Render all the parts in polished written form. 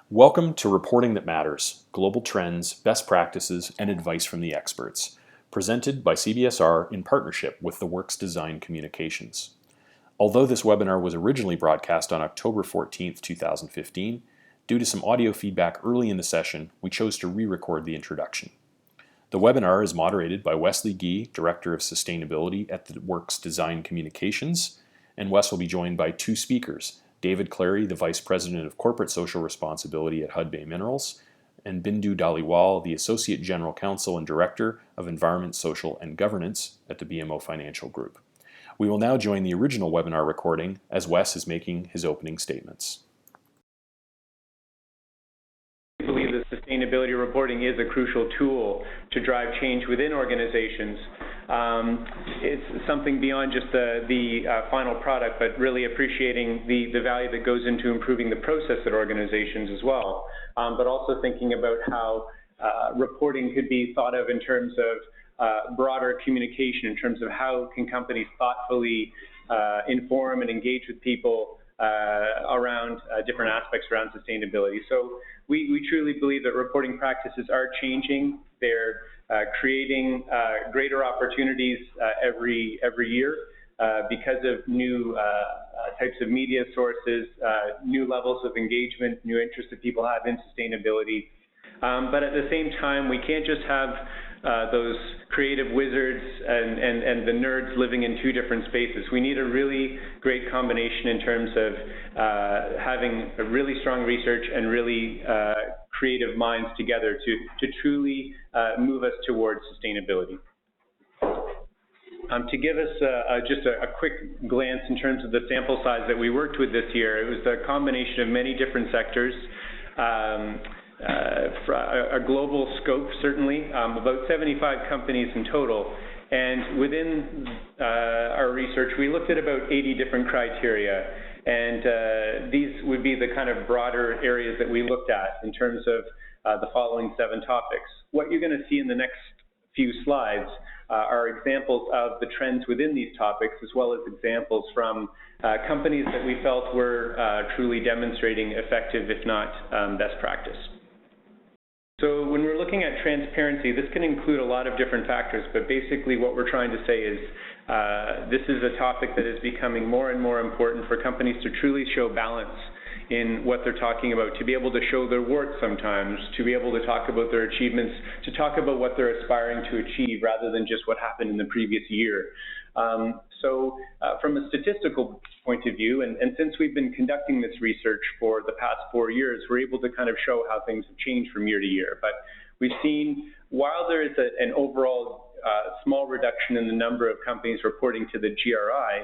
Welcome to Reporting That Matters, Global Trends, Best Practices, and Advice from the Experts, presented by CBSR in partnership with the Works Design Communications. Although this webinar was originally broadcast on October 14, 2015, due to some audio feedback early in the session, we chose to re-record the introduction. The webinar is moderated by Wesley Gee, Director of Sustainability at the Works Design Communications, and Wes will be joined by two speakers, David Clary, the Vice President of Corporate Social Responsibility at Hudbay Minerals, and Bindu Dhaliwal, the Associate General Counsel and Director of Environment, Social and Governance at the BMO Financial Group. We will now join the original webinar recording as Wes is making his opening statements. I believe that sustainability reporting is a crucial tool to drive change within organizations. It's something beyond just the final product, but really appreciating the value that goes into improving the process at organizations as well. But also thinking about how reporting could be thought of in terms of broader communication, in terms of how can companies thoughtfully inform and engage with people around different aspects around sustainability. So we truly believe that reporting practices are changing. They're creating greater opportunities every year because of new types of media sources, new levels of engagement, new interest that people have in sustainability. But at the same time, we can't just have those creative wizards and the nerds living in two different spaces. We need a really great combination in terms of having a really strong research and really creative minds together to truly move us towards sustainability. To give us just a quick glance in terms of the sample size that we worked with this year, it was a combination of many different sectors. A global scope, certainly, about 75 companies in total. And within our research, we looked at about 80 different criteria. And these would be the kind of broader areas that we looked at in terms of the following 7 topics. What you're going to see in the next few slides are examples of the trends within these topics, as well as examples from companies that we felt were truly demonstrating effective, if not best practice. So when we're looking at transparency, this can include a lot of different factors, but basically what we're trying to say is this is a topic that is becoming more and more important for companies to truly show balance in what they're talking about, to be able to show their work sometimes, to be able to talk about their achievements, to talk about what they're aspiring to achieve rather than just what happened in the previous year. So from a statistical point of view, and since we've been conducting this research for the past 4 years, we're able to kind of show how things have changed from year to year. But we've seen, while there is an overall small reduction in the number of companies reporting to the GRI,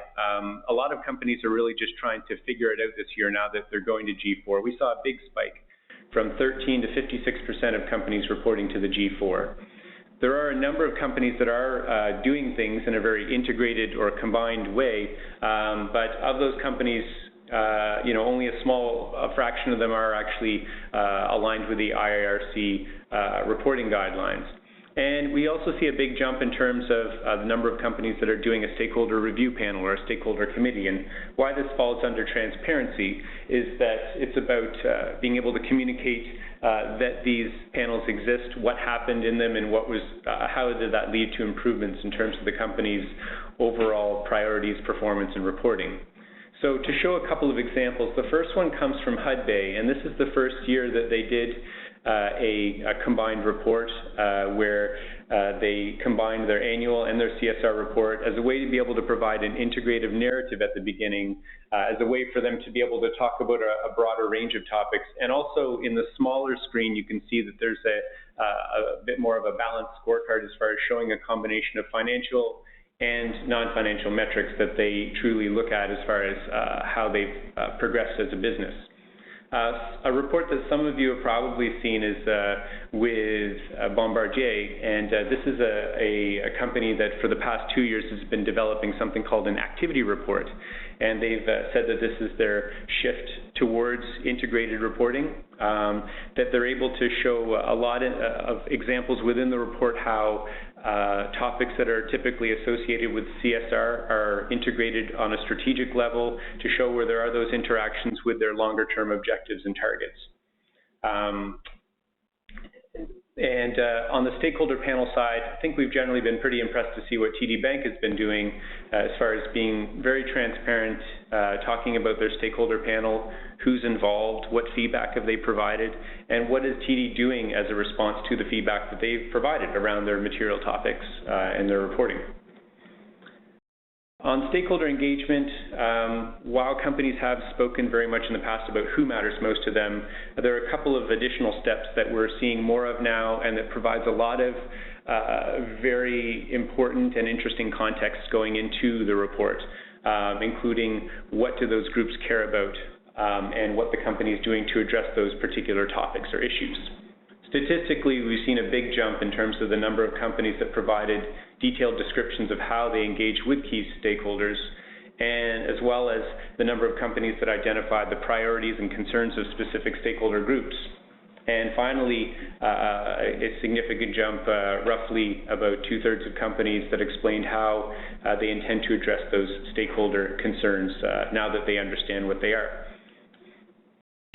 a lot of companies are really just trying to figure it out this year now that they're going to G4. We saw a big spike from 13 to 56% of companies reporting to the G4. There are a number of companies that are doing things in a very integrated or combined way, but of those companies, only a small fraction of them are actually aligned with the IIRC reporting guidelines. And we also see a big jump in terms of the number of companies that are doing a stakeholder review panel or a stakeholder committee. And why this falls under transparency is that it's about being able to communicate that these panels exist, what happened in them, and how did that lead to improvements in terms of the company's overall priorities, performance, and reporting. So to show a couple of examples, the first one comes from Hudbay, and this is the first year that they did a combined report where they combined their annual and their CSR report as a way to be able to provide an integrative narrative at the beginning, as a way for them to be able to talk about a broader range of topics. And also in the smaller screen, you can see that there's a bit more of a balanced scorecard as far as showing a combination of financial and non-financial metrics that they truly look at as far as how they've progressed as a business. A report that some of you have probably seen is with Bombardier, and this is a company that for the past 2 years has been developing something called an activity report, and they've said that this is their shift towards integrated reporting, that they're able to show a lot of examples within the report how topics that are typically associated with CSR are integrated on a strategic level to show where there are those interactions with their longer term objectives and targets. On the stakeholder panel side, I think we've generally been pretty impressed to see what TD Bank has been doing as far as being very transparent, talking about their stakeholder panel, who's involved, what feedback have they provided, and what is TD doing as a response to the feedback that they've provided around their material topics and their reporting. On stakeholder engagement, while companies have spoken very much in the past about who matters most to them, there are a couple of additional steps that we're seeing more of now, and that provides a lot of very important and interesting context going into the report, including what do those groups care about and what the company is doing to address those particular topics or issues. Statistically, we've seen a big jump in terms of the number of companies that provided detailed descriptions of how they engage with key stakeholders, and as well as the number of companies that identified the priorities and concerns of specific stakeholder groups. And finally, a significant jump, roughly about 2/3 of companies that explained how they intend to address those stakeholder concerns now that they understand what they are.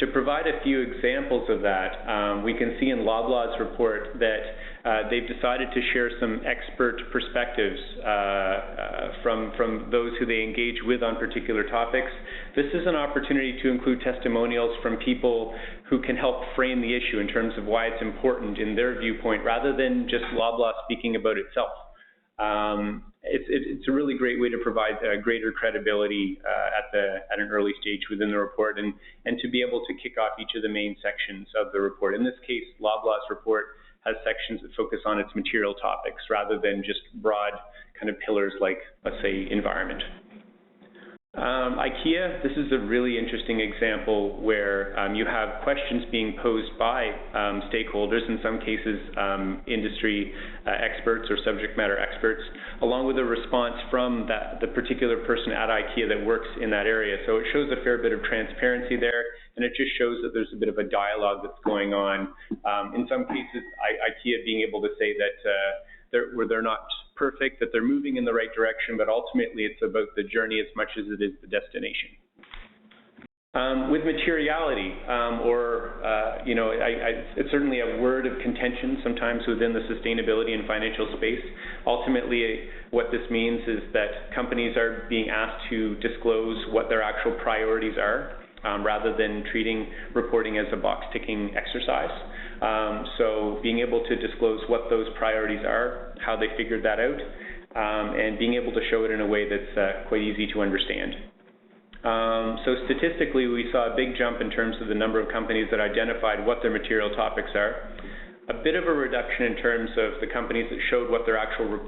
To provide a few examples of that, we can see in Loblaw's report that they've decided to share some expert perspectives from those who they engage with on particular topics. This is an opportunity to include testimonials from people who can help frame the issue in terms of why it's important in their viewpoint, rather than just Loblaw speaking about itself. It's a really great way to provide greater credibility at an early stage within the report, and to be able to kick off each of the main sections of the report. In this case, Loblaw's report has sections that focus on its material topics rather than just broad kind of pillars like, let's say, environment. IKEA, this is a really interesting example where you have questions being posed by stakeholders, in some cases industry experts or subject matter experts, along with a response from the particular person at IKEA that works in that area. So it shows a fair bit of transparency there, and it just shows that there's a bit of a dialogue that's going on. In some cases, IKEA being able to say that they're not perfect, that they're moving in the right direction, but ultimately it's about the journey as much as it is the destination. With materiality, it's certainly a word of contention sometimes within the sustainability and financial space. Ultimately, what this means is that companies are being asked to disclose what their actual priorities are, rather than treating reporting as a box-ticking exercise. So being able to disclose what those priorities are, how they figured that out, and being able to show it in a way that's quite easy to understand. So statistically, we saw a big jump in terms of the number of companies that identified what their material topics are. A bit of a reduction in terms of the companies that showed what their actual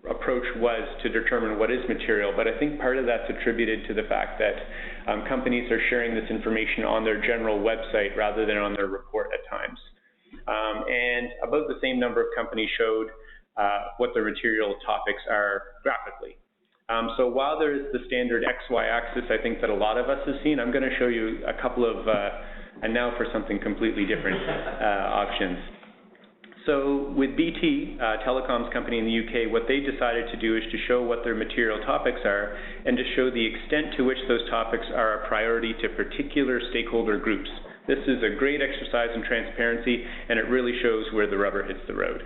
approach was to determine what is material, but I think part of that's attributed to the fact that companies are sharing this information on their general website rather than on their report at times. And about the same number of companies showed what their material topics are graphically. So while there is the standard XY axis, I think that a lot of us have seen, I'm going to show you a couple of, and now for something completely different, options. So with BT, telecoms company in the UK, what they decided to do is to show what their material topics are, and to show the extent to which those topics are a priority to particular stakeholder groups. This is a great exercise in transparency, and it really shows where the rubber hits the road.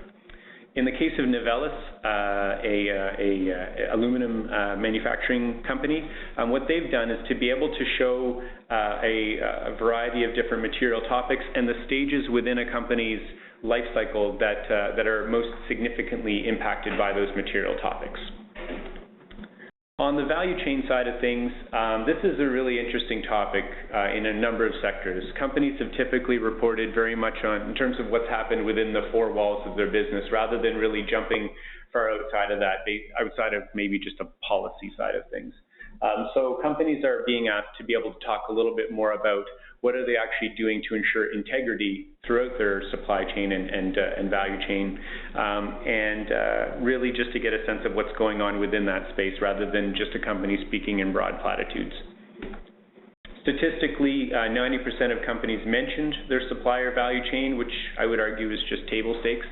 In the case of Novelis, a aluminum manufacturing company, what they've done is to be able to show a variety of different material topics and the stages within a company's life cycle that are most significantly impacted by those material topics. On the value chain side of things, this is a really interesting topic in a number of sectors. Companies have typically reported very much in terms of what's happened within the four walls of their business, rather than really jumping far outside of that, outside of maybe just a policy side of things. So companies are being asked to be able to talk a little bit more about what are they actually doing to ensure integrity throughout their supply chain and value chain, and really just to get a sense of what's going on within that space, rather than just a company speaking in broad platitudes. Statistically, 90% of companies mentioned their supplier value chain, which I would argue is just table stakes.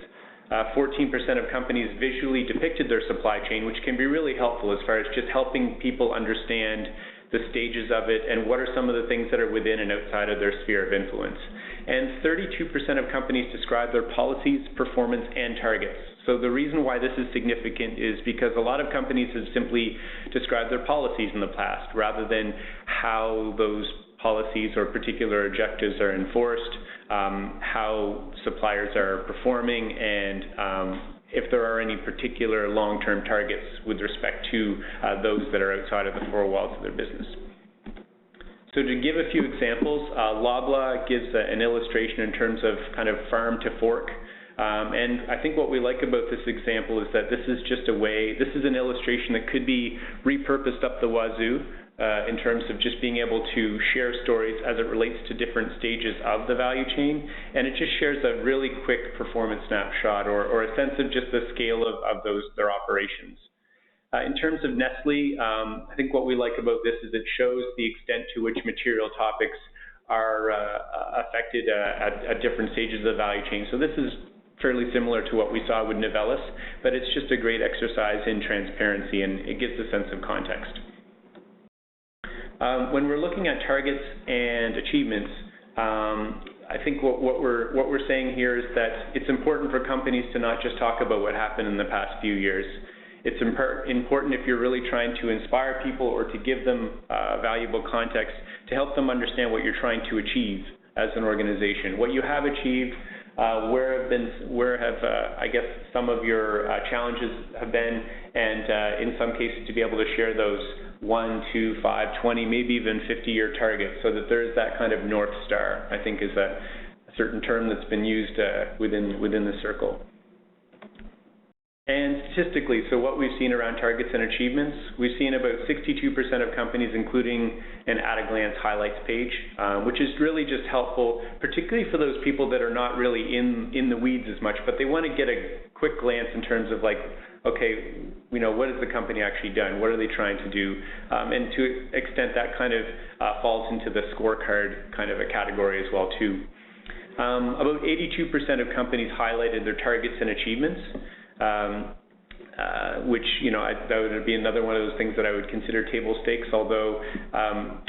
14% of companies visually depicted their supply chain, which can be really helpful as far as just helping people understand the stages of it and what are some of the things that are within and outside of their sphere of influence. and 32% of companies describe their policies, performance, and targets. So the reason why this is significant is because a lot of companies have simply described their policies in the past rather than how those policies or particular objectives are enforced, how suppliers are performing, and if there are any particular long-term targets with respect to those that are outside of the four walls of their business. So to give a few examples, Loblaw gives an illustration in terms of kind of farm to fork. And I think what we like about this example is that this is just a way, this is an illustration that could be repurposed up the wazoo in terms of just being able to share stories as it relates to different stages of the value chain. And it just shares a really quick performance snapshot or a sense of just the scale of their operations. In terms of Nestle, I think what we like about this is it shows the extent to which material topics are affected at different stages of the value chain. So this is fairly similar to what we saw with Novelis, but it's just a great exercise in transparency, and it gives a sense of context. When we're looking at targets and achievements, I think what we're saying here is that it's important for companies to not just talk about what happened in the past few years. It's important if you're really trying to inspire people or to give them valuable context to help them understand what you're trying to achieve as an organization, what you have achieved, where have I guess some of your challenges have been, and in some cases to be able to share those 1, 2, 5, 20, maybe even 50-year targets, so that there's that kind of North Star, I think is a certain term that's been used within the circle. And statistically, so what we've seen around targets and achievements, we've seen about 62% of companies including an at-a-glance highlights page, which is really just helpful, particularly for those people that are not really in the weeds as much, but they want to get a quick glance in terms of like, okay, what has the company actually done? What are they trying to do? And to an extent that kind of falls into the scorecard kind of a category as well too. About 82% of companies highlighted their targets and achievements. Which, that would be another one of those things that I would consider table stakes, although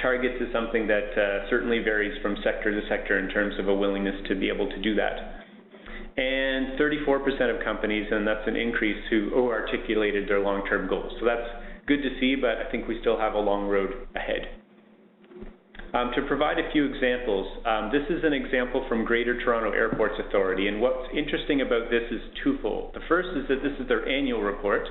targets is something that certainly varies from sector to sector in terms of a willingness to be able to do that. And 34% of companies, and that's an increase, who articulated their long-term goals. So that's good to see, but I think we still have a long road ahead. To provide a few examples, this is an example from Greater Toronto Airports Authority, and what's interesting about this is twofold. The first is that this is their annual report,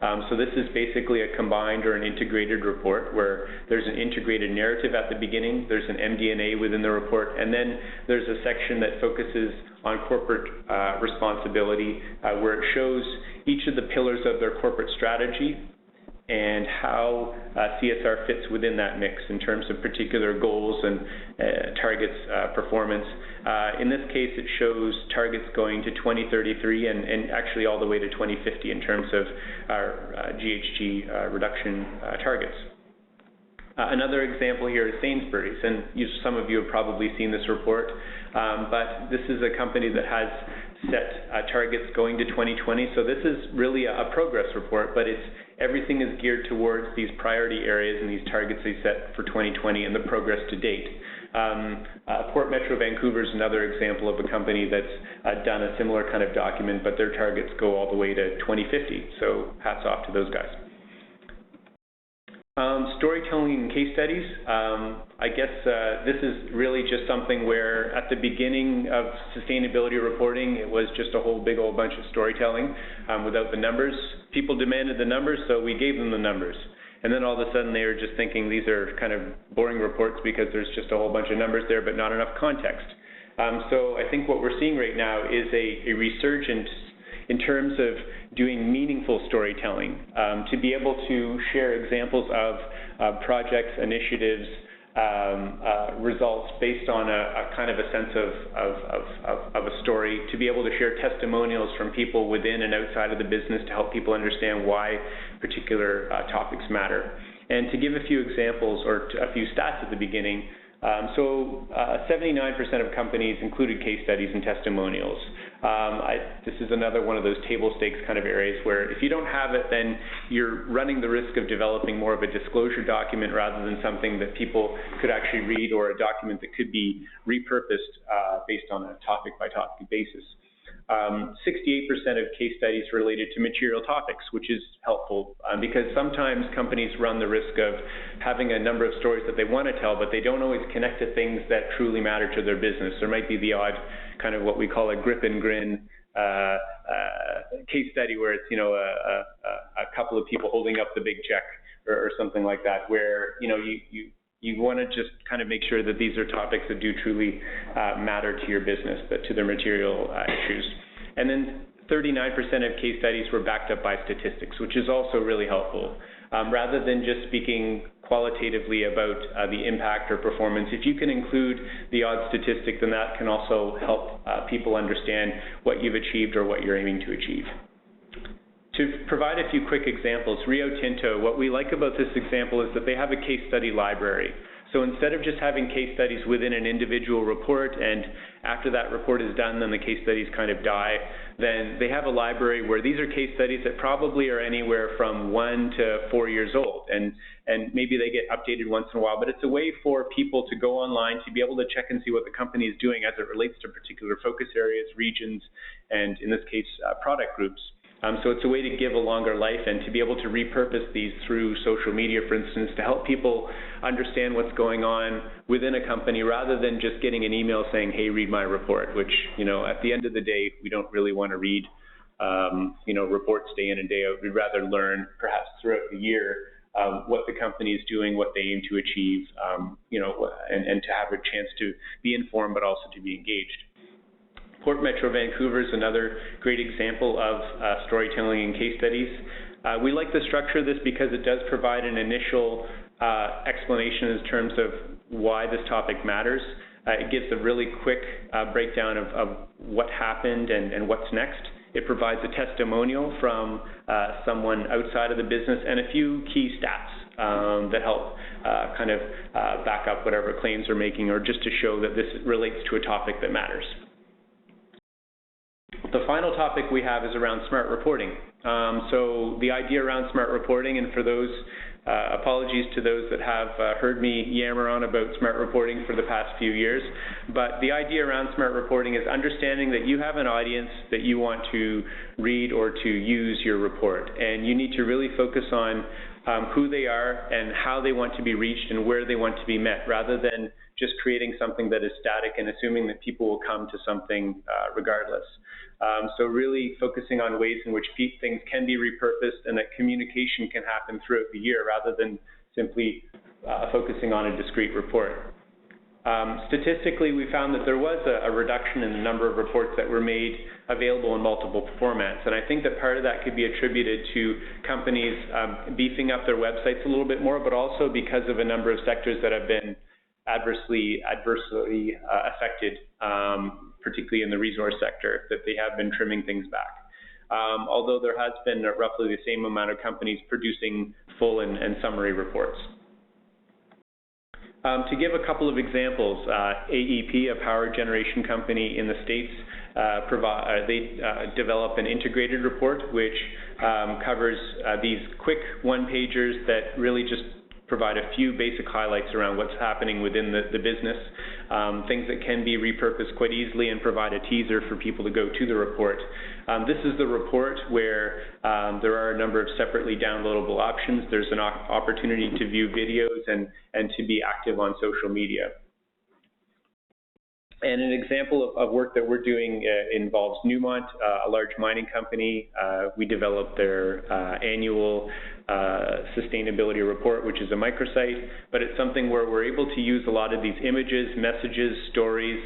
so this is basically a combined or an integrated report where there's an integrated narrative at the beginning, there's an MD&A within the report, and then there's a section that focuses on corporate responsibility where it shows each of the pillars of their corporate strategy and how CSR fits within that mix in terms of particular goals and targets performance. In this case, it shows targets going to 2033 and actually all the way to 2050 in terms of our GHG reduction targets. Another example here is Sainsbury's, and some of you have probably seen this report, but this is a company that has set targets going to 2020, so this is really a progress report, but everything is geared towards these priority areas and these targets they set for 2020 and the progress to date. Port Metro Vancouver is another example of a company that's done a similar kind of document, but their targets go all the way to 2050, so hats off to those guys. Storytelling and case studies. I guess this is really just something where at the beginning of sustainability reporting, it was just a whole big old bunch of storytelling without the numbers. People demanded the numbers, so we gave them the numbers. And then all of a sudden they were just thinking these are kind of boring reports because there's just a whole bunch of numbers there but not enough context. So I think what we're seeing right now is a resurgence in terms of doing meaningful storytelling, to be able to share examples of projects, initiatives, results based on a kind of a sense of a story, to be able to share testimonials from people within and outside of the business to help people understand why particular topics matter. And to give a few examples or a few stats at the beginning, 79% of companies included case studies and testimonials. This is another one of those table stakes kind of areas where if you don't have it, then you're running the risk of developing more of a disclosure document rather than something that people could actually read, or a document that could be repurposed based on a topic-by-topic basis. 68% of case studies related to material topics, which is helpful because sometimes companies run the risk of having a number of stories that they want to tell, but they don't always connect to things that truly matter to their business. There might be the odd kind of what we call a grip and grin case study where it's, a couple of people holding up the big check or something like that, where, you want to just kind of make sure that these are topics that do truly matter to your business, but to their material issues. And then 39% of case studies were backed up by statistics, which is also really helpful. Rather than just speaking qualitatively about the impact or performance, if you can include the odd statistic, then that can also help people understand what you've achieved or what you're aiming to achieve. To provide a few quick examples, Rio Tinto, what we like about this example is that they have a case study library. So instead of just having case studies within an individual report, and after that report is done, then the case studies kind of die, then they have a library where these are case studies that probably are anywhere from 1 to 4 years old. And maybe they get updated once in a while, but it's a way for people to go online to be able to check and see what the company is doing as it relates to particular focus areas, regions, and in this case, product groups. So it's a way to give a longer life and to be able to repurpose these through social media, for instance, to help people understand what's going on within a company rather than just getting an email saying, hey, read my report, which, at the end of the day, we don't really want to read, reports day in and day out. We'd rather learn perhaps throughout the year what the company is doing, what they aim to achieve, and to have a chance to be informed, but also to be engaged. Port Metro Vancouver is another great example of storytelling and case studies. We like the structure of this because it does provide an initial explanation in terms of why this topic matters. It gives a really quick breakdown of what happened and what's next. It provides a testimonial from someone outside of the business and a few key stats that help back up whatever claims they're making, or just to show that this relates to a topic that matters. The final topic we have is around smart reporting. So the idea around smart reporting, and for those, apologies to those that have heard me yammer on about smart reporting for the past few years, but the idea around smart reporting is understanding that you have an audience that you want to read or to use your report, and you need to really focus on who they are and how they want to be reached and where they want to be met, rather than just creating something that is static and assuming that people will come to something regardless. So really focusing on ways in which things can be repurposed and that communication can happen throughout the year rather than simply focusing on a discrete report. Statistically, we found that there was a reduction in the number of reports that were made available in multiple formats, and I think that part of that could be attributed to companies beefing up their websites a little bit more, but also because of a number of sectors that have been adversely affected, particularly in the resource sector, that they have been trimming things back. Although there has been roughly the same amount of companies producing full and summary reports. To give a couple of examples, AEP, a power generation company in the States, they develop an integrated report which covers these quick one-pagers that really just provide a few basic highlights around what's happening within the business, things that can be repurposed quite easily, and provide a teaser for people to go to the report. This is the report where there are a number of separately downloadable options. There's an opportunity to view videos and to be active on social media. And an example of work that we're doing involves Newmont, a large mining company. We developed their annual sustainability report, which is a microsite, but it's something where we're able to use a lot of these images, messages, stories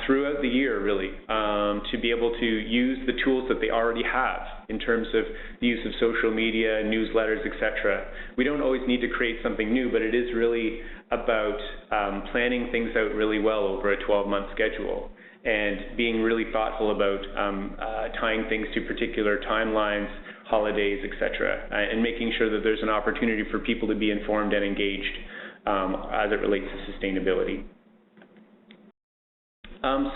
throughout the year, really, to be able to use the tools that they already have in terms of the use of social media, newsletters, etc. We don't always need to create something new, but it is really about planning things out really well over a 12-month schedule and being really thoughtful about tying things to particular timelines, holidays, etc., and making sure that there's an opportunity for people to be informed and engaged as it relates to sustainability.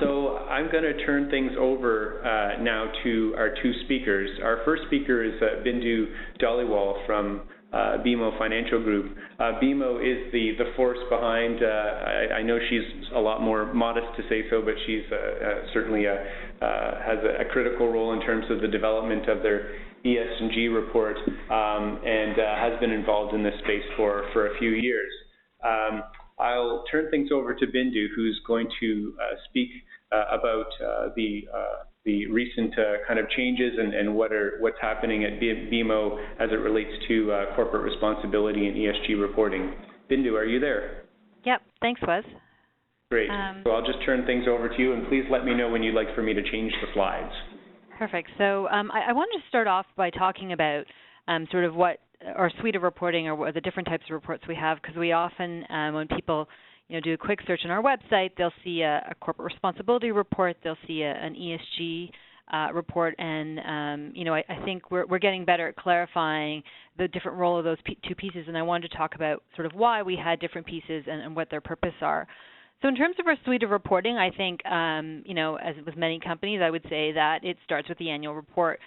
So I'm going to turn things over now to our two speakers. Our first speaker is Bindu Dhaliwal from BMO Financial Group. BMO is the force behind, I know she's a lot more modest to say so, but she's certainly has a critical role in terms of the development of their ESG report and has been involved in this space for a few years. I'll turn things over to Bindu, who's going to speak about the recent kind of changes and what's happening at BMO as it relates to corporate responsibility and ESG reporting. Bindu, are you there? Yep, thanks, Wes. Great. So I'll just turn things over to you, and please let me know when you'd like for me to change the slides. Perfect. So I wanted to start off by talking about sort of what our suite of reporting or the different types of reports we have, because we often, when people do a quick search on our website, they'll see a corporate responsibility report, they'll see an ESG report, and I think we're getting better at clarifying the different role of those two pieces, and I wanted to talk about sort of why we had different pieces and what their purpose are. So in terms of our suite of reporting, I think, as with many companies, I would say that it starts with the annual report.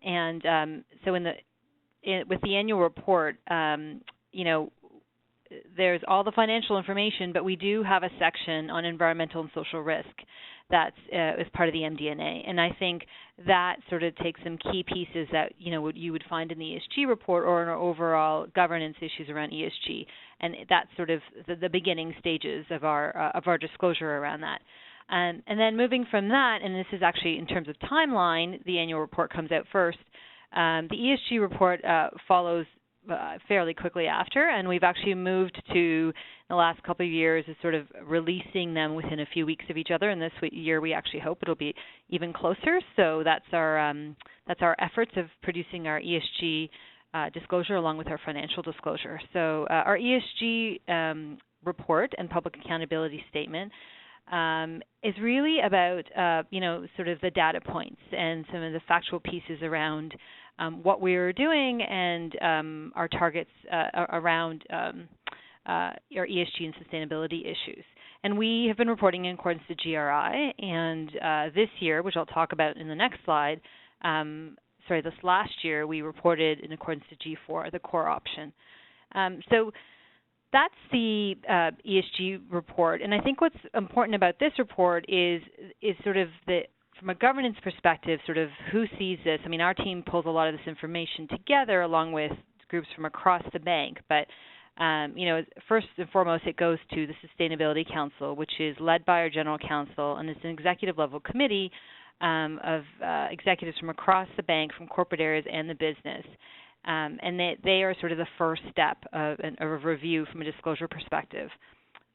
And so with the annual report, there's all the financial information, but we do have a section on environmental and social risk that's as part of the MD&A. And I think that sort of takes some key pieces that you would find in the ESG report or in our overall governance issues around ESG, and that's sort of the beginning stages of our disclosure around that. And then moving from that, and this is actually in terms of timeline, the annual report comes out first. The ESG report follows fairly quickly after, and we've actually moved to the last couple of years is sort of releasing them within a few weeks of each other, and this year we actually hope it'll be even closer. So that's our efforts of producing our ESG disclosure along with our financial disclosure. So our ESG report and public accountability statement is really about sort of the data points and some of the factual pieces around what we're doing and our targets around our ESG and sustainability issues. And we have been reporting in accordance to GRI, and this year, which I'll talk about in the next slide, this last year we reported in accordance to G4, the core option. So that's the ESG report, and I think what's important about this report is sort of from a governance perspective, sort of who sees this. I mean, our team pulls a lot of this information together along with groups from across the bank, but first and foremost, it goes to the Sustainability Council, which is led by our General Counsel, and it's an executive-level committee of executives from across the bank, from corporate areas and the business. And they are sort of the first step of a review from a disclosure perspective.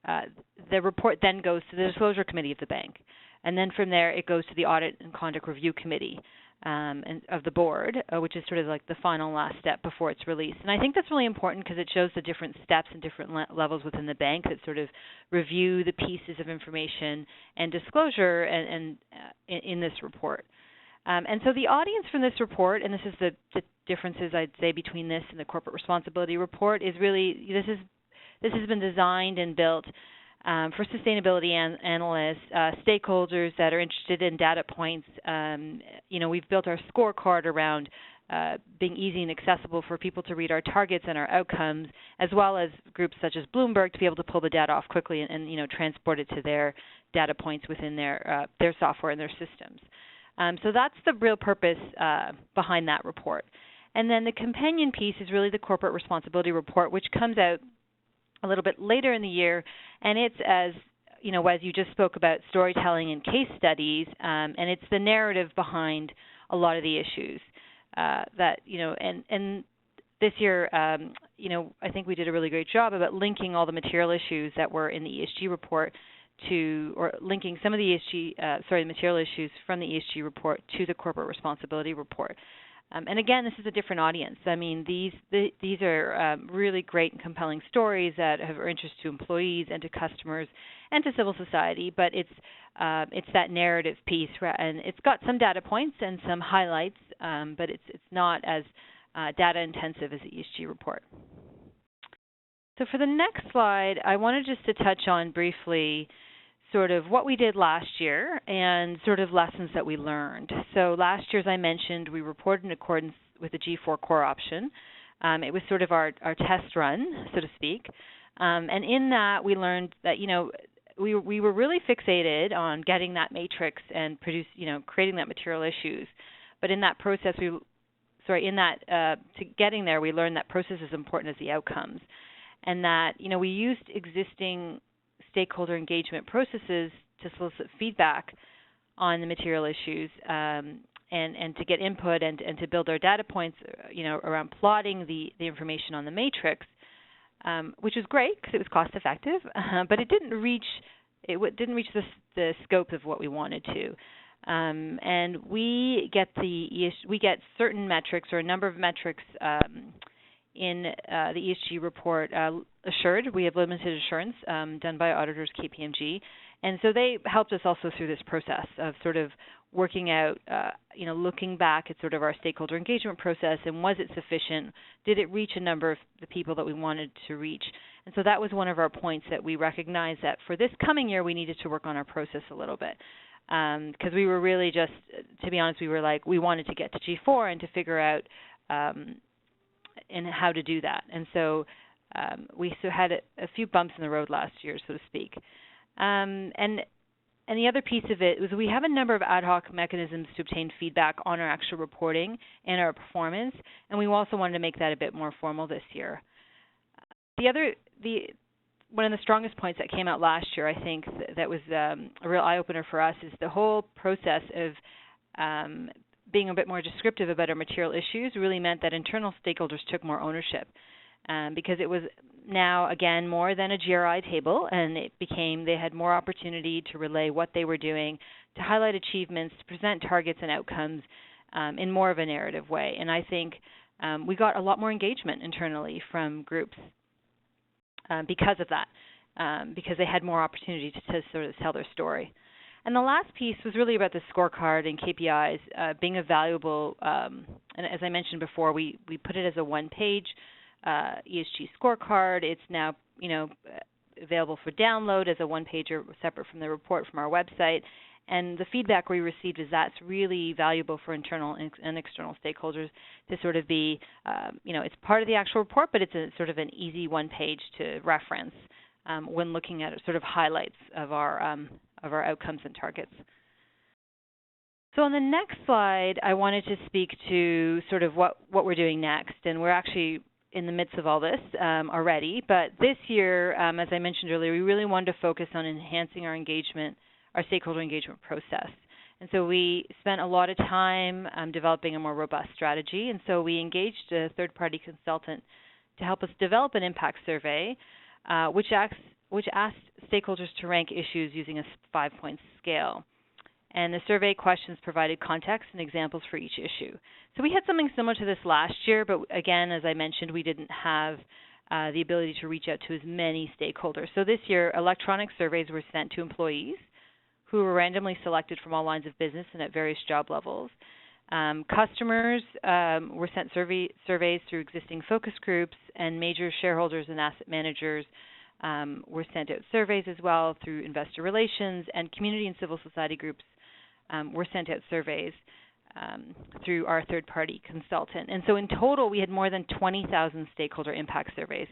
The report then goes to the Disclosure Committee of the bank. And then from there, it goes to the Audit and Conduct Review Committee of the board, which is sort of like the final last step before it's released. And I think that's really important because it shows the different steps and different levels within the bank that sort of review the pieces of information and disclosure in this report. And so the audience from this report, and this is the differences I'd say between this and the corporate responsibility report, is really this has been designed and built for sustainability analysts, stakeholders that are interested in data points. We've built our scorecard around being easy and accessible for people to read our targets and our outcomes, as well as groups such as Bloomberg to be able to pull the data off quickly and transport it to their data points within their software and their systems. So that's the real purpose behind that report. And then the companion piece is really the corporate responsibility report, which comes out a little bit later in the year, and it's as you just spoke about, storytelling and case studies, and it's the narrative behind a lot of the issues and this year, I think we did a really great job about linking all the material issues that were in the ESG report or linking some of the material issues from the ESG report to the corporate responsibility report. And again, this is a different audience. I mean, these are really great and compelling stories that have interest to employees and to customers and to civil society. But it's that narrative piece, and it's got some data points and some highlights, but it's not as data intensive as the ESG report. So for the next slide, I wanted just to touch on briefly sort of what we did last year and sort of lessons that we learned. So last year, as I mentioned, we reported in accordance with the G4 core option. It was sort of our test run, so to speak. And in that, we learned that, we were really fixated on getting that matrix and creating that material issues. But in that process, to getting there, we learned that process is important as the outcomes. And that, we used existing stakeholder engagement processes to solicit feedback on the material issues and to get input and to build our data points, around plotting the information on the matrix, which was great because it was cost effective, but it didn't reach the scope of what we wanted to. And we get certain metrics or a number of metrics in the ESG report assured. We have limited assurance done by auditors KPMG, and so they helped us also through this process of sort of working out, looking back at sort of our stakeholder engagement process and was it sufficient? Did it reach a number of the people that we wanted to reach? And so that was one of our points that we recognized that for this coming year we needed to work on our process a little bit. Because we were really just, to be honest, we wanted to get to G4 and to figure out and how to do that. And so we had a few bumps in the road last year, so to speak. And the other piece of it was we have a number of ad hoc mechanisms to obtain feedback on our actual reporting and our performance, and we also wanted to make that a bit more formal this year. One of the strongest points that came out last year, I think, that was a real eye-opener for us is the whole process of being a bit more descriptive about our material issues really meant that internal stakeholders took more ownership because it was now, again, more than a GRI table, and they had more opportunity to relay what they were doing, to highlight achievements, to present targets and outcomes in more of a narrative way. And I think we got a lot more engagement internally from groups because of that, because they had more opportunity to sort of tell their story. And the last piece was really about the scorecard and KPIs being a valuable, and as I mentioned before, we put it as a one-page ESG scorecard. It's now, available for download as a one-pager separate from the report from our website. And the feedback we received is that's really valuable for internal and external stakeholders to sort of be, it's part of the actual report, but it's a sort of an easy one page to reference when looking at sort of highlights of our outcomes and targets. So on the next slide, I wanted to speak to sort of what we're doing next, and we're actually in the midst of all this already. But this year, as I mentioned earlier, we really wanted to focus on enhancing our stakeholder engagement process. And so we spent a lot of time developing a more robust strategy, and so we engaged a third-party consultant to help us develop an impact survey, which asked stakeholders to rank issues using a 5-point scale. And the survey questions provided context and examples for each issue. So we had something similar to this last year, but again, as I mentioned, we didn't have the ability to reach out to as many stakeholders. So this year, electronic surveys were sent to employees who were randomly selected from all lines of business and at various job levels. Customers were sent surveys through existing focus groups, and major shareholders and asset managers were sent out surveys as well through investor relations, and community and civil society groups were sent out surveys through our third-party consultant. And so in total, we had more than 20,000 stakeholder impact surveys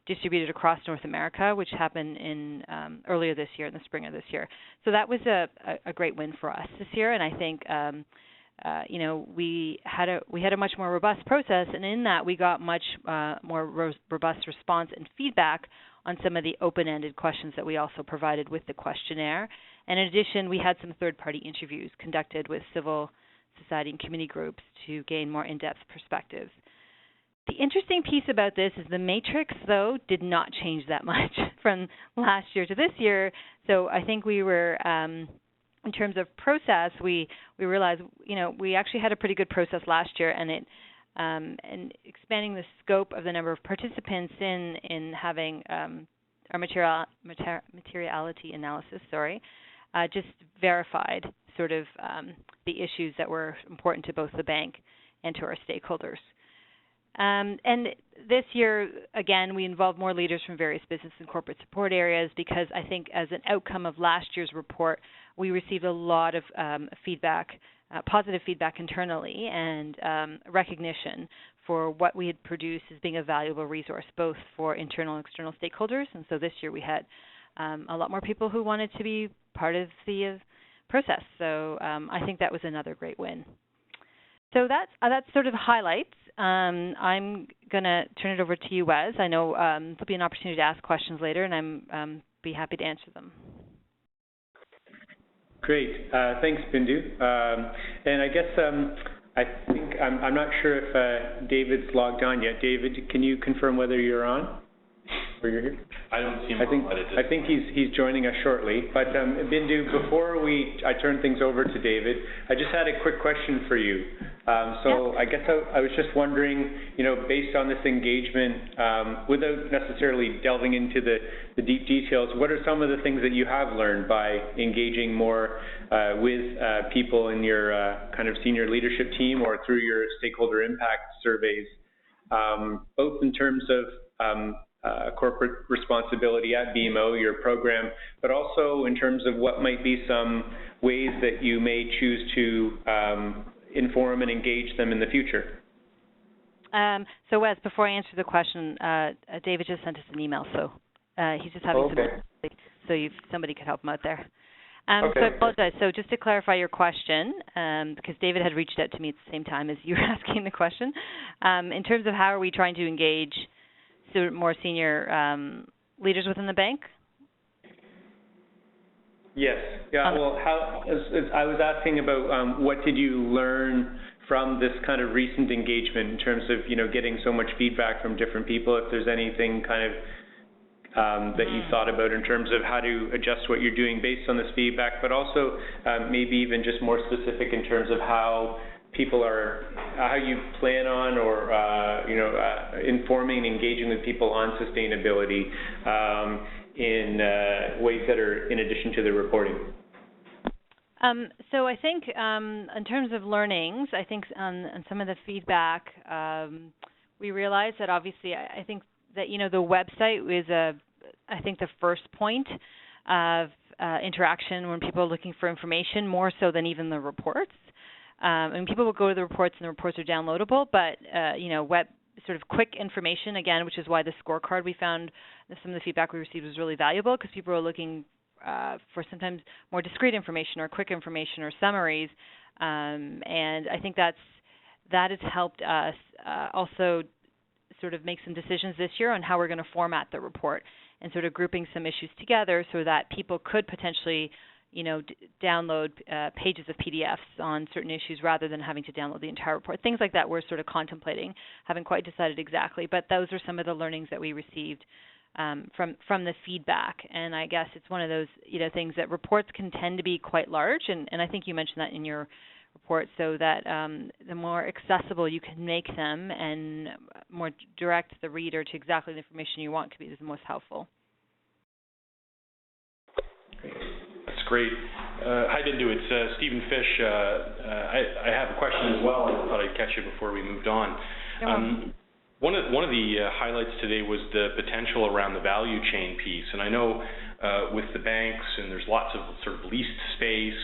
distributed across North America, which happened in earlier this year, in the spring of this year. So that was a great win for us this year, and I think we had a much more robust process, and in that we got much more robust response and feedback on some of the open-ended questions that we also provided with the questionnaire. And in addition, we had some third-party interviews conducted with civil society and community groups to gain more in-depth perspectives. The interesting piece about this is the matrix, though, did not change that much from last year to this year. So I think we were, in terms of process, we realized, we actually had a pretty good process last year, and and expanding the scope of the number of participants in having our materiality analysis, just verified sort of the issues that were important to both the bank and to our stakeholders. And this year, again, we involved more leaders from various business and corporate support areas because I think as an outcome of last year's report, we received a lot of feedback, positive feedback internally, and recognition for what we had produced as being a valuable resource, both for internal and external stakeholders. And so this year we had a lot more people who wanted to be part of the process. So I think that was another great win. So that's sort of highlights. I'm going to turn it over to you, Wes. I know there'll be an opportunity to ask questions later, and I'm be happy to answer them. Great. Thanks, Bindu. And I guess I think I'm not sure if David's logged on yet. David, can you confirm whether you're on or you're here? I don't see him. I think he's joining us shortly. But Bindu, before I turn things over to David, I just had a quick question for you. I guess I was just wondering, based on this engagement, without necessarily delving into the deep details, what are some of the things that you have learned by engaging more with people in your kind of senior leadership team or through your stakeholder impact surveys, both in terms of corporate responsibility at BMO, your program, but also in terms of what might be some ways that you may choose to inform and engage them in the future? So Wes, before I answer the question, David just sent us an email, so he's just having some, so somebody could help him out there. So I apologize. So just to clarify your question, because David had reached out to me at the same time as you were asking the question, in terms of how are we trying to engage more senior leaders within the bank? Yes. Yeah. Well, I was asking about what did you learn from this kind of recent engagement in terms of getting so much feedback from different people. If there's anything kind of that you thought about in terms of how to adjust what you're doing based on this feedback, but also maybe even just more specific in terms of how people how you plan on or informing and engaging with people on sustainability in ways that are in addition to the reporting. So I think in terms of learnings, I think on some of the feedback, we realized that obviously I think that the website is I think the first point of interaction when people are looking for information, more so than even the reports. And people will go to the reports and the reports are downloadable, but web sort of quick information, again, which is why the scorecard we found, some of the feedback we received was really valuable because people are looking for sometimes more discrete information or quick information or summaries. And I think that has helped us also sort of make some decisions this year on how we're going to format the report and sort of grouping some issues together so that people could potentially download pages of PDFs on certain issues rather than having to download the entire report. Things like that we're sort of contemplating, haven't quite decided exactly, but those are some of the learnings that we received from the feedback. And I guess it's one of those things that reports can tend to be quite large, and I think you mentioned that in your report, so that the more accessible you can make them and more direct the reader to exactly the information you want to be the most helpful. Great. Hi, Bindu. It's Stephen Fish. I have a question as well. I thought I'd catch you before we moved on. One of the highlights today was the potential around the value chain piece. And I know with the banks, and there's lots of sort of leased space,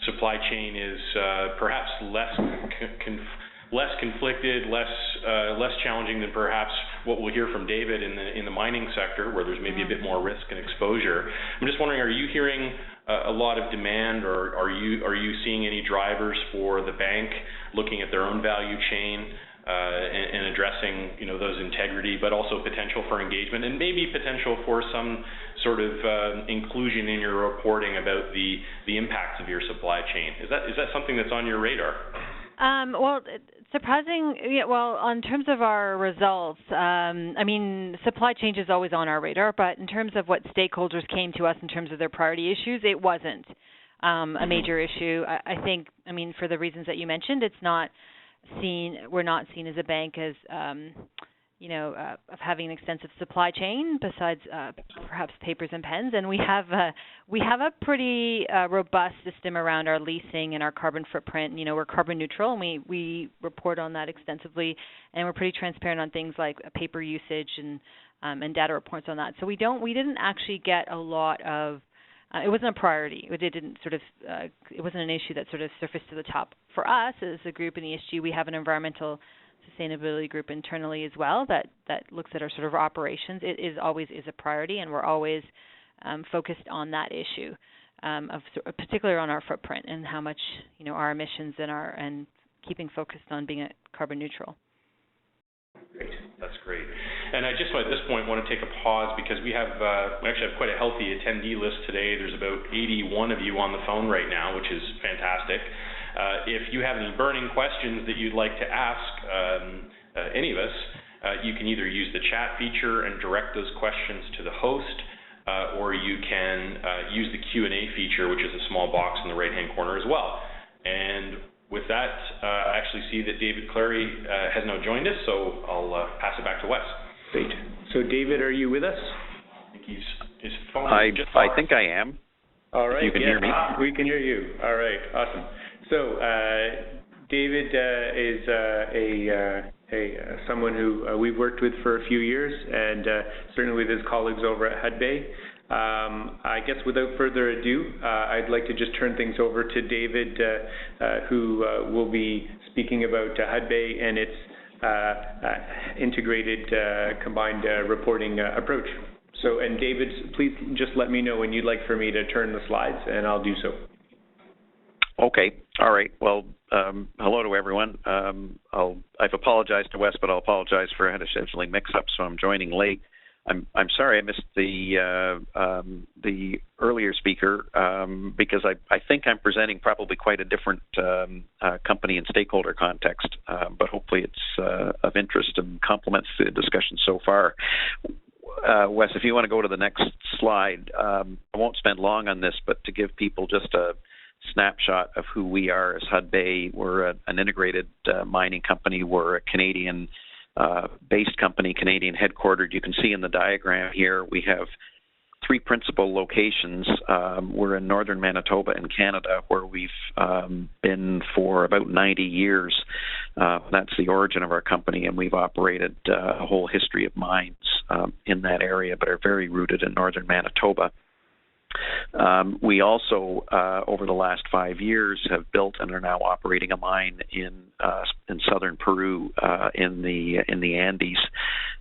supply chain is perhaps less conflicted, less challenging than perhaps what we'll hear from David in the mining sector, where there's maybe a bit more risk and exposure. I'm just wondering, are you hearing a lot of demand, or are you seeing any drivers for the bank looking at their own value chain and addressing those integrity, but also potential for engagement and maybe potential for some sort of inclusion in your reporting about the impacts of your supply chain? Is that something that's on your radar? Well, in terms of our results, supply chain is always on our radar, but in terms of what stakeholders came to us in terms of their priority issues, it wasn't a major issue. I think, for the reasons that you mentioned, we're not seen as a bank as, of having an extensive supply chain besides perhaps papers and pens, and we We have a pretty robust system around our leasing and our carbon footprint. We're carbon neutral, and we report on that extensively, and we're pretty transparent on things like paper usage and data reports on that. So we didn't actually get a lot of. It wasn't a priority. It wasn't an issue that sort of surfaced to the top for us as a group in ESG. We have an environmental sustainability group internally as well that looks at our sort of operations. It always is a priority, and we're always focused on that issue, particularly on our footprint and how much our emissions and keeping focused on being carbon neutral. Great, that's great. And I just at this point want to take a pause because we actually have quite a healthy attendee list today. There's about 81 of you on the phone right now, which is fantastic. If you have any burning questions that you'd like to ask any of us, you can either use the chat feature and direct those questions to the host, or you can use the Q&A feature, which is a small box in the right-hand corner as well. And with that, I actually see that David Clary has now joined us, so I'll pass it back to Wes. Great. So David, are you with us? I think his phone I think I am. All right. You can hear me. We can hear you. All right. Awesome. So David is someone who we've worked with for a few years, and certainly with his colleagues over at Hudbay. I guess without further ado, I'd like to just turn things over to David, who will be speaking about Hudbay and its integrated combined reporting approach. So, and David, please just let me know when you'd like for me to turn the slides, and I'll do so. Okay. All right. Well, hello to everyone. I've apologized to Wes, but I'll apologize for a scheduling mix-up, so I'm joining late. I'm sorry I missed the earlier speaker because I think I'm presenting probably quite a different company and stakeholder context, but hopefully it's of interest and complements the discussion so far. Wes, if you want to go to the next slide, I won't spend long on this, but to give people just a snapshot of who we are as Hudbay. We're an integrated mining company. We're a Canadian based company, Canadian headquartered. You can see in the diagram here we have three principal locations. We're in northern Manitoba in Canada, where we've been for about 90 years. That's the origin of our company, and we've operated a whole history of mines in that area, but are very rooted in northern Manitoba. We also, over the last 5 years, have built and are now operating a mine in southern Peru, in the Andes.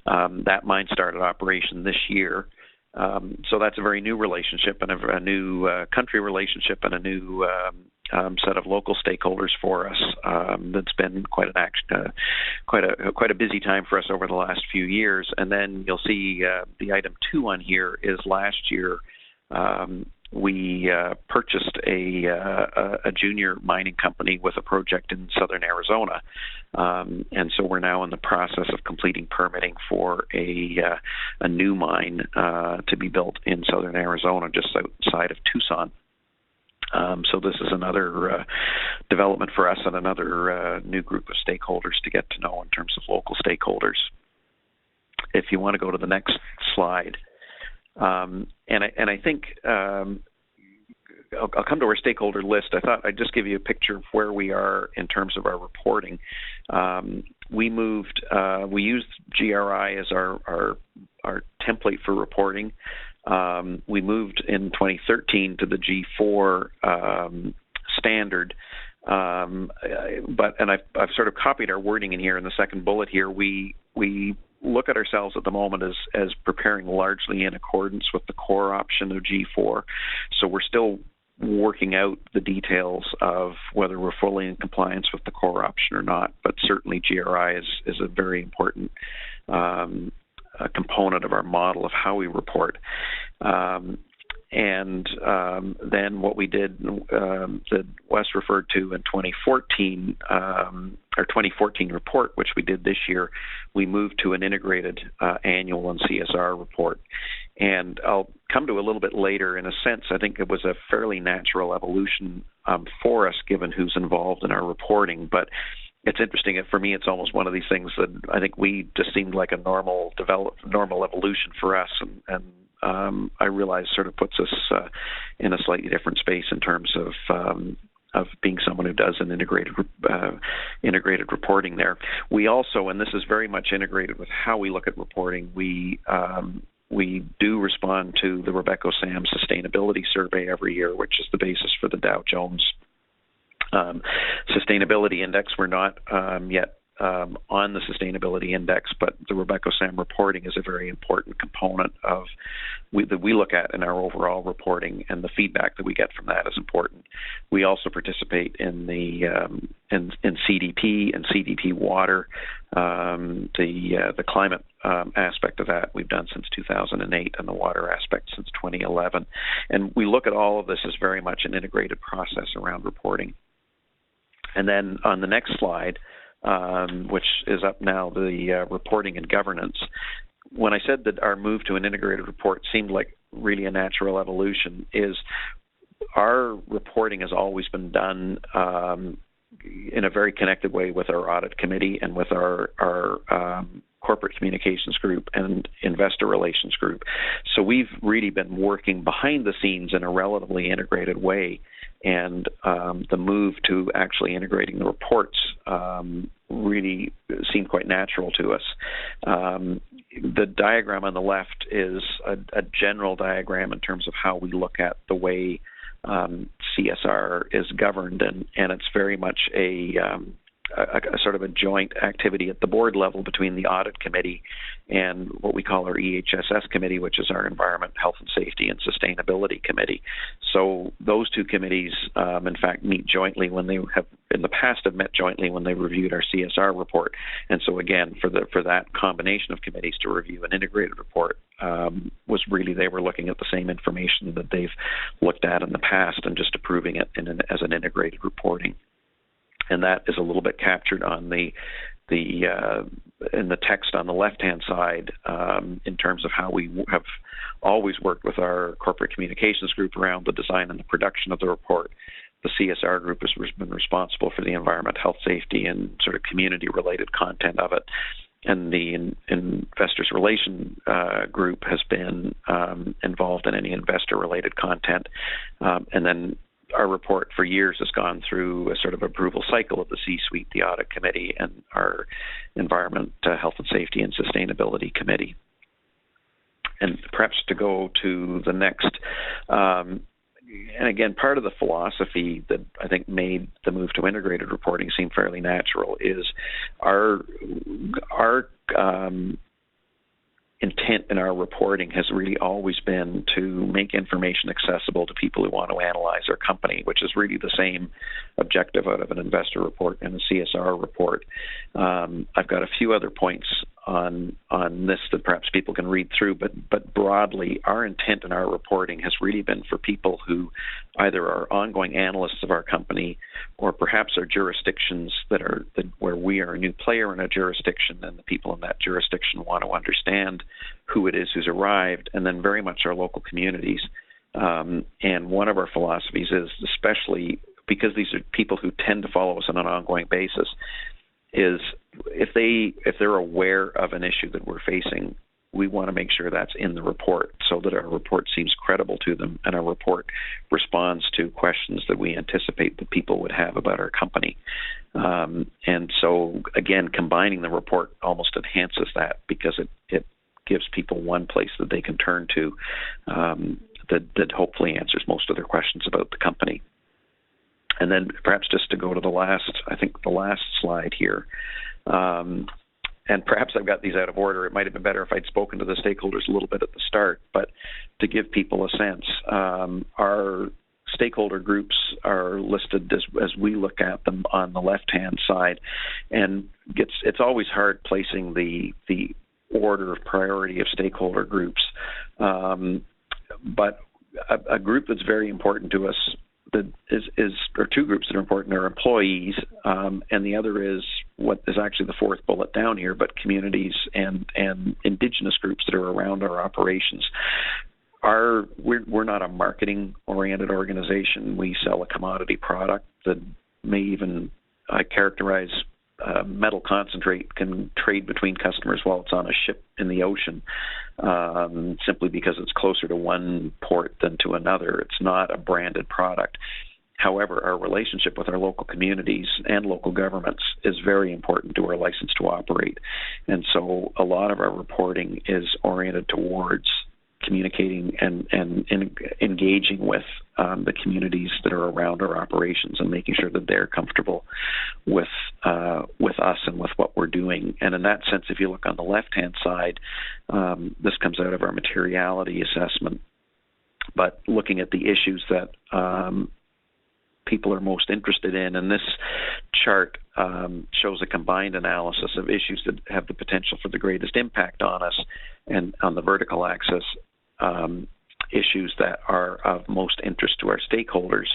That mine started operation this year. So that's a very new relationship and a new country relationship and a new set of local stakeholders for us. That's been quite a busy time for us over the last few years. And then you'll see the item 2 on here is last year. We purchased a junior mining company with a project in southern Arizona, and so we're now in the process of completing permitting for a new mine to be built in southern Arizona, just outside of Tucson. So this is another development for us and another new group of stakeholders to get to know in terms of local stakeholders. If you want to go to the next slide. And I think I'll come to our stakeholder list. I thought I'd just give you a picture of where we are in terms of our reporting. We used GRI as our template for reporting. We moved in 2013 to the G4 standard. But I've sort of copied our wording in here in the second bullet here. We look at ourselves at the moment as preparing largely in accordance with the core option of G4. So we're still working out the details of whether we're fully in compliance with the core option or not, but certainly GRI is a very important component of our model of how we report. And then what we did, that Wes referred to in 2014, our 2014 report, which we did this year, we moved to an integrated annual and CSR report. And I'll come to a little bit later. In a sense, I think it was a fairly natural evolution for us, given who's involved in our reporting. But it's interesting. For me, it's almost one of these things that I think we just seemed like a normal evolution for us, and I realize sort of puts us in a slightly different space in terms of being someone who does an integrated reporting there. We also, and this is very much integrated with how we look at reporting, we do respond to the RobecoSAM Sustainability Survey every year, which is the basis for the Dow Jones Sustainability Index. We're not yet on the Sustainability Index, but the RobecoSAM reporting is a very important component that we look at in our overall reporting, and the feedback that we get from that is important. We also participate in the in CDP and CDP Water, the climate aspect of that we've done since 2008, and the water aspect since 2011. And we look at all of this as very much an integrated process around reporting. And then on the next slide, which is up now, the reporting and governance. When I said that our move to an integrated report seemed like really a natural evolution, is our reporting has always been done in a very connected way with our audit committee and with our corporate communications group and investor relations group. So we've really been working behind the scenes in a relatively integrated way. And the move to actually integrating the reports really seemed quite natural to us. The diagram on the left is a general diagram in terms of how we look at the way CSR is governed, and it's very much a sort of a joint activity at the board level between the audit committee and what we call our EHSS committee, which is our Environment, Health and Safety and Sustainability Committee. So those two committees, in fact, meet jointly when they have, in the past, have met jointly when they reviewed our CSR report. And so again, for that combination of committees to review an integrated report was really, they were looking at the same information that they've looked at in the past and just approving it as an integrated reporting. And that is a little bit captured on in the text on the left-hand side in terms of how we have always worked with our corporate communications group around the design and the production of the report. The CSR group has been responsible for the environment, health, safety, and sort of community-related content of it. And the investors relation group has been involved in any investor-related content. And then our report for years has gone through a sort of approval cycle of the C-suite, the audit committee, and our Environment, Health and Safety and Sustainability Committee. And perhaps to go to the next, and again, part of the philosophy that I think made the move to integrated reporting seem fairly natural is our intent in our reporting has really always been to make information accessible to people who want to analyze our company, which is really the same objective out of an investor report and a CSR report. I've got a few other points on this that perhaps people can read through, but broadly, our intent in our reporting has really been for people who either are ongoing analysts of our company or perhaps are jurisdictions where we are a new player in a jurisdiction, and the people in that jurisdiction want to understand who it is who's arrived, and then very much our local communities. And one of our philosophies is, especially because these are people who tend to follow us on an ongoing basis, is if they're aware of an issue that we're facing, we want to make sure that's in the report so that our report seems credible to them and our report responds to questions that we anticipate that people would have about our company. And so, again, combining the report almost enhances that because it gives people one place that they can turn to that hopefully answers most of their questions about the company. And then perhaps just to go to the last slide here, and perhaps I've got these out of order. It might have been better if I'd spoken to the stakeholders a little bit at the start, but to give people a sense, our stakeholder groups are listed as we look at them on the left-hand side, and it's always hard placing the order of priority of stakeholder groups, but a group that's very important to us or two groups that are important are employees, and the other is what is actually the fourth bullet down here, but communities and Indigenous groups that are around our operations. We're not a marketing-oriented organization. We sell a commodity product that may even characterize metal concentrate can trade between customers while it's on a ship in the ocean, simply because it's closer to one port than to another. It's not a branded product. However, our relationship with our local communities and local governments is very important to our license to operate. And so a lot of our reporting is oriented towards communicating and engaging with the communities that are around our operations and making sure that they're comfortable with us and with what we're doing. And in that sense, if you look on the left-hand side, this comes out of our materiality assessment. But looking at the issues that people are most interested in, and this chart shows a combined analysis of issues that have the potential for the greatest impact on us, and on the vertical axis, issues that are of most interest to our stakeholders.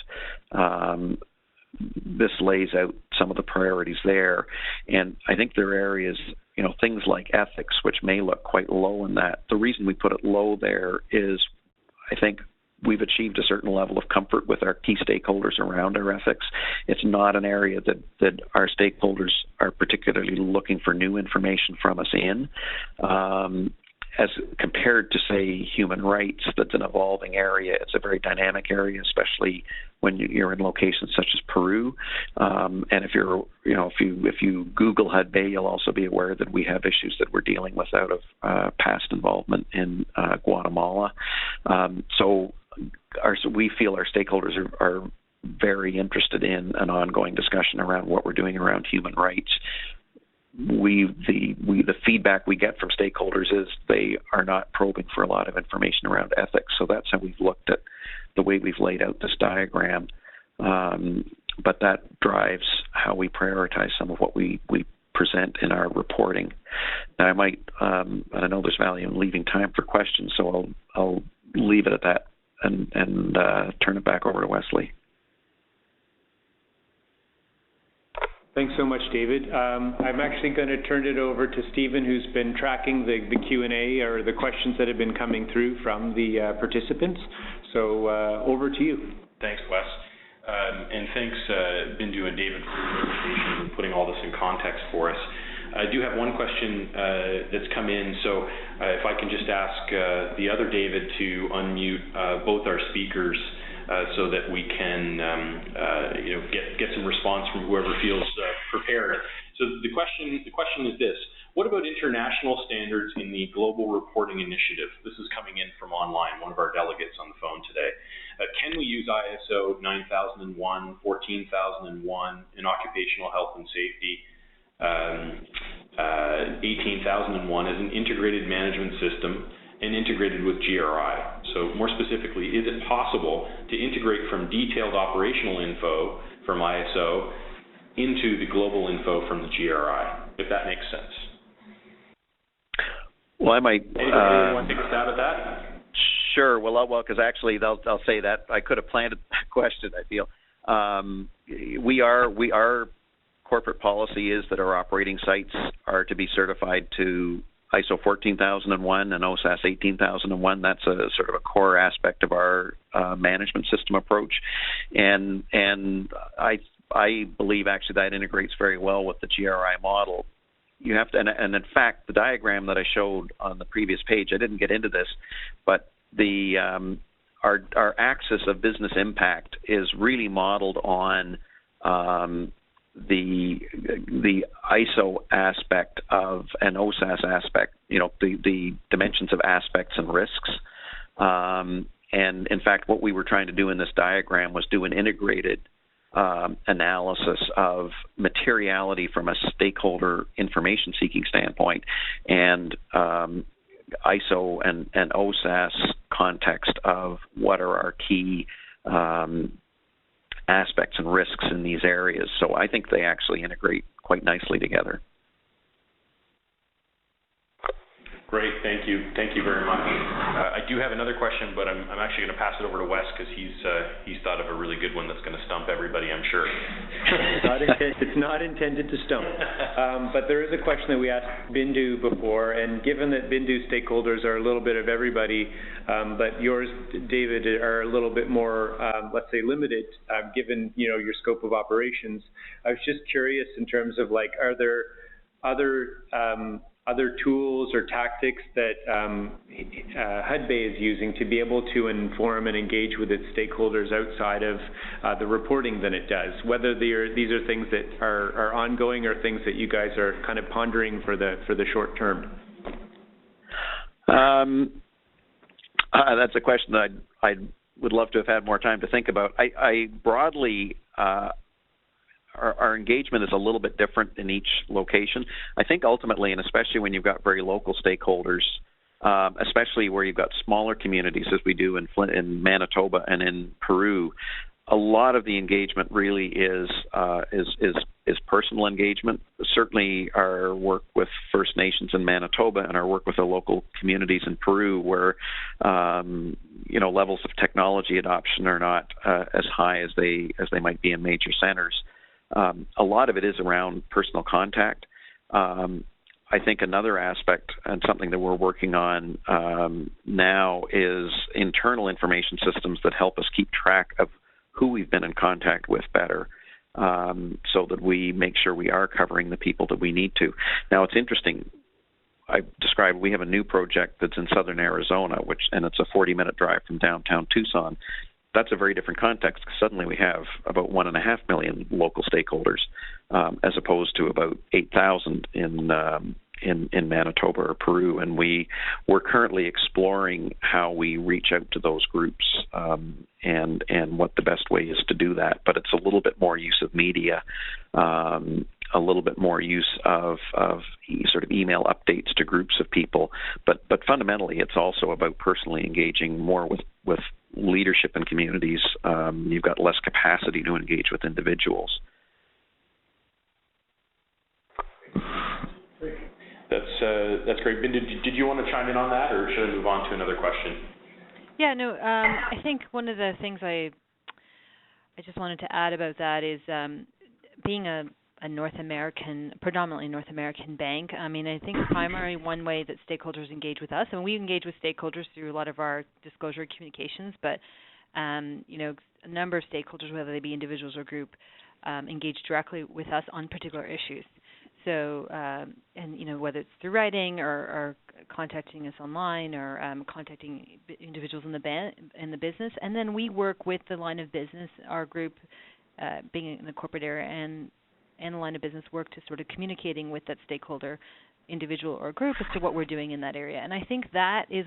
This lays out some of the priorities there, and I think there are areas, things like ethics, which may look quite low in that. The reason we put it low there is, I think, we've achieved a certain level of comfort with our key stakeholders around our ethics. It's not an area that our stakeholders are particularly looking for new information from us in. As compared to, say, human rights, that's an evolving area. It's a very dynamic area, especially when you're in locations such as Peru. And if you Google Hudbay, you'll also be aware that we have issues that we're dealing with out of past involvement in Guatemala. So we feel our stakeholders are very interested in an ongoing discussion around what we're doing around human rights. The feedback we get from stakeholders is they are not probing for a lot of information around ethics. So that's how we've looked at the way we've laid out this diagram. But that drives how we prioritize some of what we present in our reporting. Now, I might, and I know there's value in leaving time for questions, so I'll leave it at that and turn it back over to Wesley. Thanks so much, David. I'm actually going to turn it over to Stephen, who's been tracking the Q&A or the questions that have been coming through from the participants. So over to you. Thanks, Wes. And thanks, Bindu and David, for your presentation and putting all this in context for us. I do have one question that's come in, so if I can just ask the other David to unmute both our speakers so that we can get some response from whoever feels prepared. So the question is this: what about international standards in the Global Reporting Initiative? This is coming in from online, one of our delegates on the phone today. Can we use ISO 9001, 14001 in occupational health and safety, 18001 as an integrated management system and integrated with GRI? So more specifically, is it possible to integrate from detailed operational info from ISO into the global info from the GRI, if that makes sense? Well, I might... Anybody want to take a stab at that? Sure. Well, because actually, I'll say that I could have planted that question, I feel. Our corporate policy is that our operating sites are to be certified to ISO 14001 and OSAS 18001. That's a sort of a core aspect of our management system approach, and I believe actually that integrates very well with the GRI model. You have to, and in fact, the diagram that I showed on the previous page, I didn't get into this, but the our axis of business impact is really modeled on the ISO aspect of an OSAS aspect, the dimensions of aspects and risks. And in fact, what we were trying to do in this diagram was do an integrated analysis of materiality from a stakeholder information seeking standpoint and ISO and OSAS context of what are our key aspects and risks in these areas. So I think they actually integrate quite nicely together. Great, thank you very much. I do have another question, but I'm actually going to pass it over to Wes because he's thought of a really good one that's going to stump everybody, I'm sure. It's not intended to stump, but there is a question that we asked Bindu before, and given that Bindu stakeholders are a little bit of everybody, but yours, David, are a little bit more, let's say, limited, given your scope of operations. I was just curious in terms of are there other tools or tactics that Hudbay is using to be able to inform and engage with its stakeholders outside of the reporting than it does, whether these are things that are ongoing or things that you guys are kind of pondering for the short term? That's a question that I would love to have had more time to think about. I broadly, our engagement is a little bit different in each location. I think ultimately, and especially when you've got very local stakeholders, especially where you've got smaller communities, as we do in Manitoba and in Peru, a lot of the engagement really is personal engagement. Certainly, our work with First Nations in Manitoba and our work with the local communities in Peru, where levels of technology adoption are not as high as they might be in major centers. A lot of it is around personal contact. I think another aspect, and something that we're working on now, is internal information systems that help us keep track of who we've been in contact with better, so that we make sure we are covering the people that we need to. Now, it's interesting. I described we have a new project that's in southern Arizona, and it's a 40-minute drive from downtown Tucson. That's a very different context, because suddenly we have about 1.5 million local stakeholders, as opposed to about 8,000 in Manitoba or Peru. And we're currently exploring how we reach out to those groups, and what the best way is to do that. But it's a little bit more use of media, a little bit more use of sort of email updates to groups of people. But fundamentally, it's also about personally engaging more with leadership in communities. You've got less capacity to engage with individuals. That's great. Ben, did you want to chime in on that, or should I move on to another question? Yeah, no. I think one of the things I just wanted to add about that is being a predominantly North American bank. I mean, I think primarily one way that stakeholders engage with us, and we engage with stakeholders through a lot of our disclosure communications, but a number of stakeholders, whether they be individuals or group, engage directly with us on particular issues. So, whether it's through writing or contacting us online or contacting individuals in the business, and then we work with the line of business, our group being in the corporate area, and the line of business work to sort of communicating with that stakeholder, individual or group, as to what we're doing in that area. And I think that is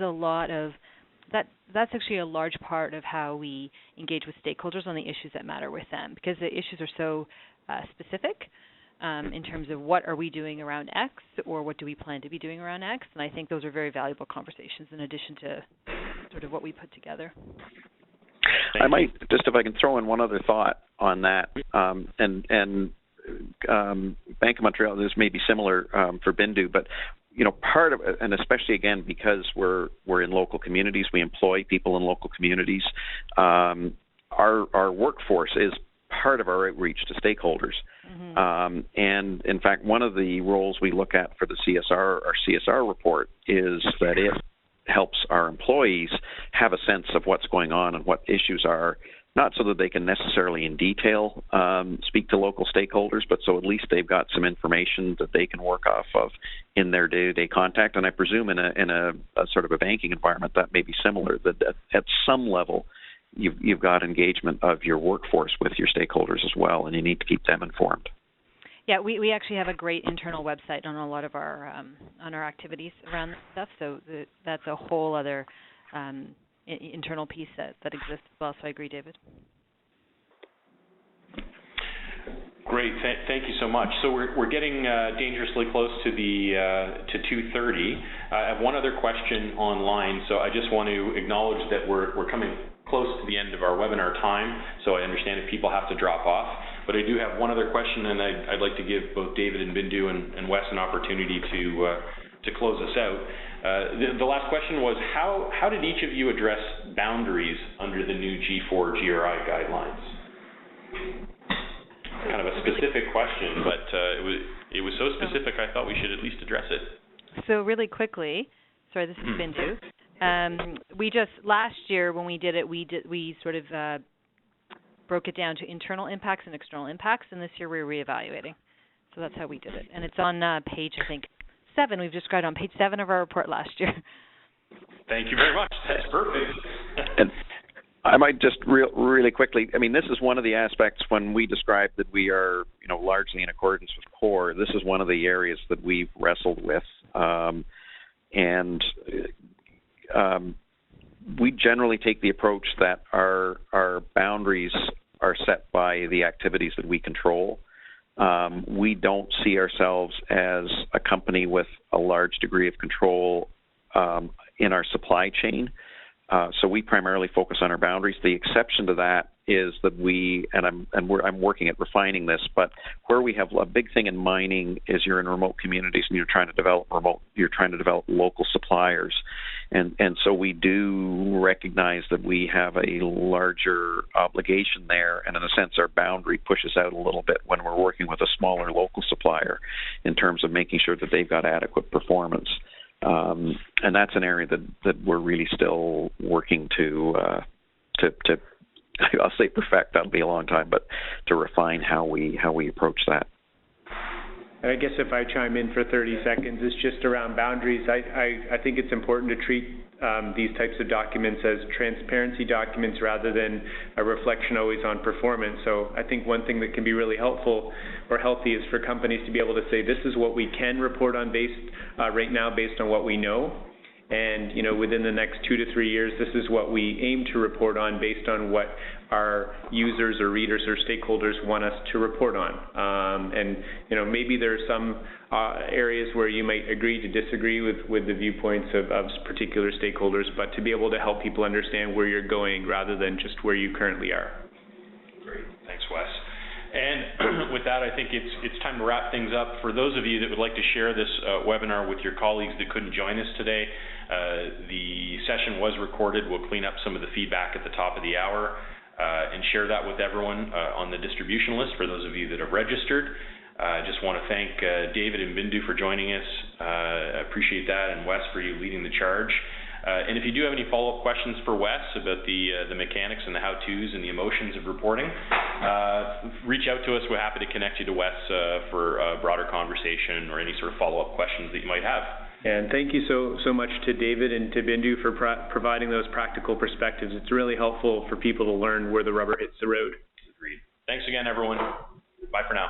that's actually a large part of how we engage with stakeholders on the issues that matter with them, because the issues are so specific in terms of what are we doing around X, or what do we plan to be doing around X. And I think those are very valuable conversations in addition to sort of what we put together. I might, just if I can throw in one other thought on that, and Bank of Montreal, this may be similar for Bindu, but part of it, and especially again because we're in local communities, we employ people in local communities. Our workforce is part of our outreach to stakeholders, and in fact, one of the roles we look at for the CSR, our CSR report, is that it helps our employees have a sense of what's going on and what issues are. Not so that they can necessarily in detail speak to local stakeholders, but so at least they've got some information that they can work off of in their day-to-day contact. And I presume in a sort of a banking environment that may be similar, that at some level you've got engagement of your workforce with your stakeholders as well, and you need to keep them informed. Yeah, we actually have a great internal website on a lot of our on our activities around this stuff. So that's a whole other internal piece that exists as well. So I agree, David. Great, thank you so much. So we're getting dangerously close to the to 2:30. I have one other question online, so I just want to acknowledge that we're coming close to the end of our webinar time. So I understand if people have to drop off, but I do have one other question, and I'd like to give both David and Bindu and Wes an opportunity to to close us out, the last question was, how did each of you address boundaries under the new G4 GRI guidelines? Kind of a specific question, but it was so specific I thought we should at least address it. So really quickly, sorry, this is Bindu. We just, last year when we did it, we sort of broke it down to internal impacts and external impacts, and this year we're reevaluating. So that's how we did it. And it's on page, I think, 7. We've described on page 7 of our report last year. Thank you very much. That's perfect. And I might just really quickly, I mean, this is one of the aspects when we describe that we are, largely in accordance with core. This is one of the areas that we've wrestled with. We generally take the approach that our boundaries are set by the activities that we control. We don't see ourselves as a company with a large degree of control in our supply chain. So we primarily focus on our boundaries. The exception to that is that I'm working at refining this, but where we have a big thing in mining is you're in remote communities and you're trying to develop local suppliers. And so we do recognize that we have a larger obligation there, and in a sense our boundary pushes out a little bit when we're working with a smaller local supplier in terms of making sure that they've got adequate performance. And that's an area that we're really still working to I'll say perfect. That'll be a long time, but to refine how we approach that. I guess if I chime in for 30 seconds, it's just around boundaries. I think it's important to treat these types of documents as transparency documents rather than a reflection always on performance. So I think one thing that can be really helpful or healthy is for companies to be able to say, this is what we can report on right now based on what we know. And, within the next 2 to 3 years, this is what we aim to report on based on what our users or readers or stakeholders want us to report on. Maybe there are some areas where you might agree to disagree with the viewpoints of particular stakeholders, but to be able to help people understand where you're going rather than just where you currently are. Great. Thanks, Wes. And with that, I think it's time to wrap things up. For those of you that would like to share this webinar with your colleagues that couldn't join us today, the session was recorded. We'll clean up some of the feedback at the top of the hour and share that with everyone on the distribution list for those of you that have registered. I just want to thank David and Bindu for joining us. I appreciate that, and Wes for you leading the charge. And if you do have any follow-up questions for Wes about the mechanics and the how-tos and the emotions of reporting, reach out to us. We're happy to connect you to Wes for a broader conversation or any sort of follow-up questions that you might have. And thank you so much to David and to Bindu for providing those practical perspectives. It's really helpful for people to learn where the rubber hits the road. Agreed. Thanks again, everyone. Bye for now.